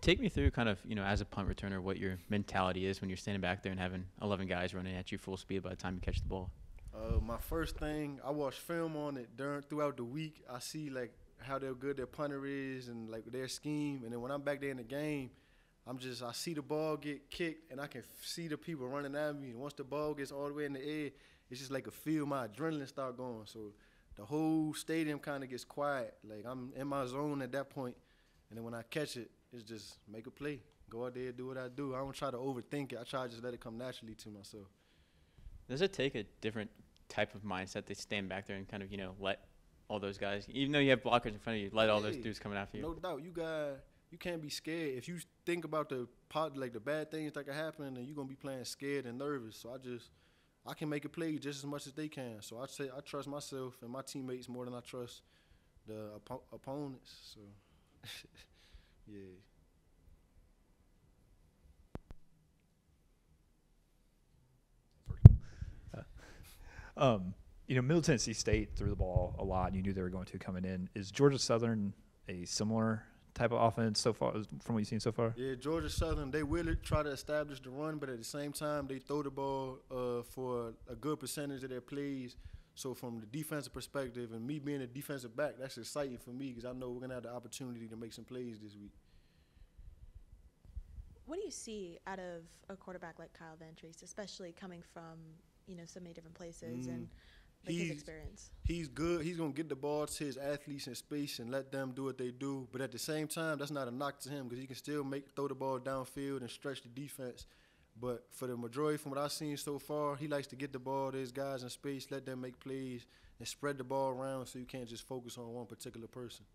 take me through kind of, as a punt returner, what your mentality is when you're standing back there and having 11 guys running at you full speed by the time you catch the ball? My first thing, I watch film on it throughout the week. I see like how good their punter is and like their scheme. And then when I'm back there in the game, I see the ball get kicked and I can see the people running at me. And once the ball gets all the way in the air, it's just like a feel. My adrenaline start going. So the whole stadium kind of gets quiet. Like I'm in my zone at that point. And then when I catch it, it's just make a play. Go out there, do what I do. I don't try to overthink it. I try to just let it come naturally to myself. Does it take a different type of mindset to stand back there and kind of, let all those guys, even though you have blockers in front of you, let all those dudes coming after you? No doubt. You can't be scared. If you think about the bad things that can happen, then you're going to be playing scared and nervous. So I can make a play just as much as they can. So I'd say I trust myself and my teammates more than I trust the opponents. So, yeah. Middle Tennessee State threw the ball a lot, and you knew they were going to coming in. Is Georgia Southern a similar type of offense so far, from what you've seen so far? Yeah, Georgia Southern, they will try to establish the run, but at the same time, they throw the ball for a good percentage of their plays. So from the defensive perspective, and me being a defensive back, that's exciting for me because I know we're going to have the opportunity to make some plays this week. What do you see out of a quarterback like Kyle Ventries, especially coming from, so many different places and his experience? He's good. He's going to get the ball to his athletes in space and let them do what they do. But at the same time, that's not a knock to him because he can still throw the ball downfield and stretch the defense. But for the majority, from what I've seen so far, he likes to get the ball to his guys in space, let them make plays, and spread the ball around so you can't just focus on one particular person.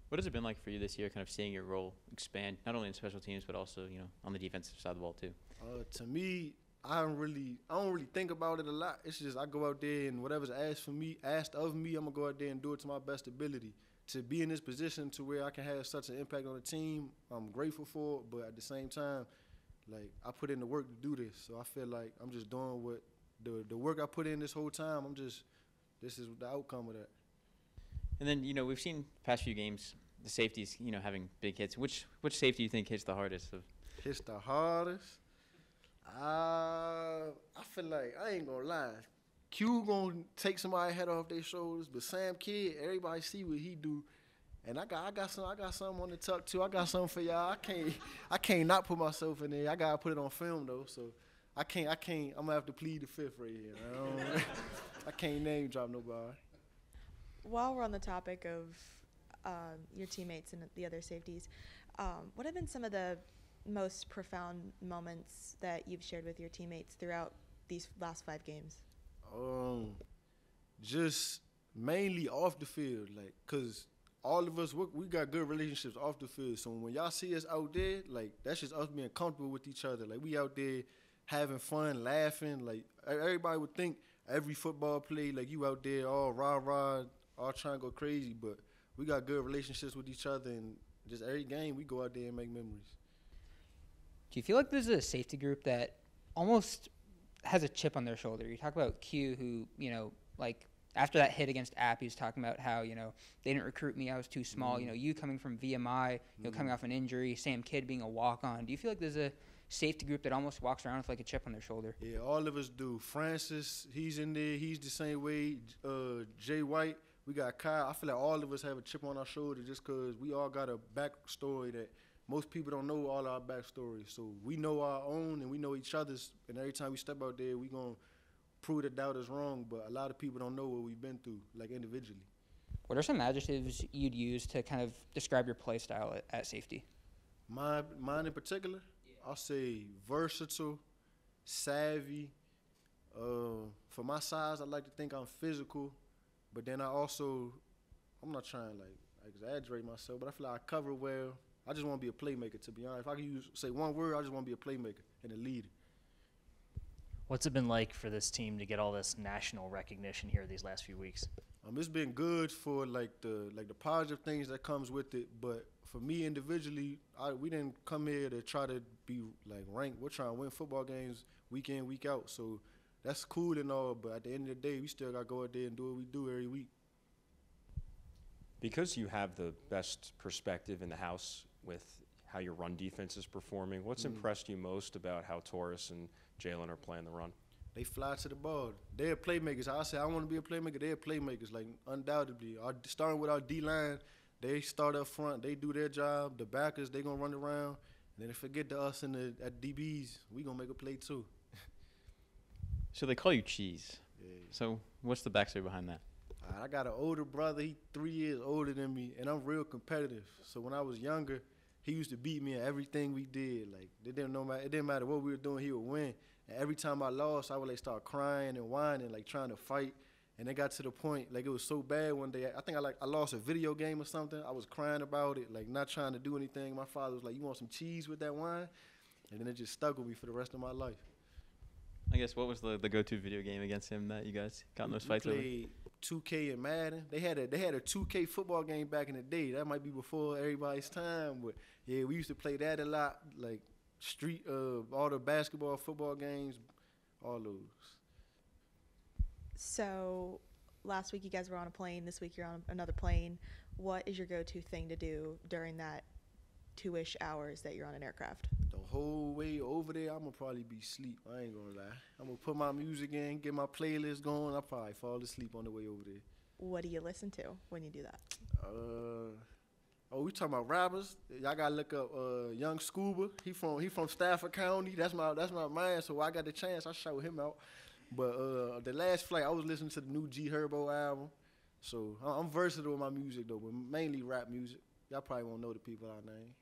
What has it been like for you this year, kind of seeing your role expand, not only in special teams, but also, on the defensive side of the ball too? To me, I don't really think about it a lot. It's just I go out there and whatever's asked of me, I'm gonna go out there and do it to my best ability. To be in this position to where I can have such an impact on the team, I'm grateful for it. But at the same time, like I put in the work to do this, so I feel like I'm just doing what the work I put in this whole time. This is the outcome of that. And then we've seen past few games the safeties having big hits. Which safety do you think hits the hardest? Hits the hardest? I feel like, I ain't gonna lie, Q gonna take somebody's head off their shoulders, but Sam Kidd, everybody see what he do, and I got something on the tuck too. I got something for y'all. I can't not put myself in there. I gotta put it on film though, so I can't. I'm gonna have to plead the fifth right here. I can't name drop nobody. While we're on the topic of your teammates and the other safeties, what have been some of the most profound moments that you've shared with your teammates throughout these last 5 games? Just mainly off the field, like, cause all of us we got good relationships off the field. So when y'all see us out there, like that's just us being comfortable with each other. Like we out there having fun, laughing. Like everybody would think every football play, like you out there all rah, all trying to go crazy, but we got good relationships with each other, and just every game we go out there and make memories. Do you feel like there's a safety group that almost has a chip on their shoulder? You talk about Q, who, like after that hit against App, he was talking about how, they didn't recruit me, I was too small. Mm-hmm. You coming from VMI, coming off an injury, Sam Kidd being a walk-on. Do you feel like there's a safety group that almost walks around with like a chip on their shoulder? Yeah, all of us do. Francis, he's in there. He's the same way. Jay White, we got Kyle. I feel like all of us have a chip on our shoulder just because we all got a backstory that most people don't know all our backstories. So we know our own and we know each other's, and every time we step out there, we going to prove the doubters wrong, but a lot of people don't know what we've been through, like individually. What are some adjectives you'd use to kind of describe your play style at safety? Mine in particular? Yeah. I'll say versatile, savvy. For my size, I like to think I'm physical, but then I'm not trying to like exaggerate myself, but I feel like I cover well. I just want to be a playmaker, to be honest. If I could say one word, I just want to be a playmaker and a leader. What's it been like for this team to get all this national recognition here these last few weeks? It's been good for the positive things that comes with it, but for me individually, we didn't come here to try to be like ranked. We're trying to win football games week in, week out. So that's cool and all, but at the end of the day, we still got to go out there and do what we do every week. Because you have the best perspective in the house with how your run defense is performing. What's impressed you most about how Taurus and Jalen are playing the run? They fly to the ball. They're playmakers. I say I want to be a playmaker. They're playmakers, like undoubtedly. Starting with our D-line, they start up front. They do their job. The backers, they going to run around. And then they forget to us at DBs. We going to make a play too. So they call you Cheese. Yeah. So what's the backstory behind that? I got an older brother. He 3 years older than me, and I'm real competitive. So when I was younger, he used to beat me in everything we did. Like it didn't matter what we were doing, he would win. And every time I lost, I would like start crying and whining, like trying to fight. And it got to the point, like it was so bad one day. I think I lost a video game or something. I was crying about it, like not trying to do anything. My father was like, "You want some cheese with that wine?" And then it just stuck with me for the rest of my life. I guess what was the go-to video game against him that you guys got in those fights we over? played 2K and Madden. They had a 2K football game back in the day. That might be before everybody's time, but yeah, we used to play that a lot. Like street, all the basketball, football games, all those. So last week you guys were on a plane. This week you're on another plane. What is your go-to thing to do during that 2-ish hours that you're on an aircraft? The whole way over there, I'm gonna probably be asleep. I ain't gonna lie. I'm gonna put my music in, get my playlist going. I'll probably fall asleep on the way over there. What do you listen to when you do that? We talking about rappers. Y'all gotta look up Young Scuba. He from Stafford County. That's my man. So I got the chance. I shout him out. But the last flight, I was listening to the new G Herbo album. So I'm versatile with my music though, but mainly rap music. Y'all probably won't know the people I name.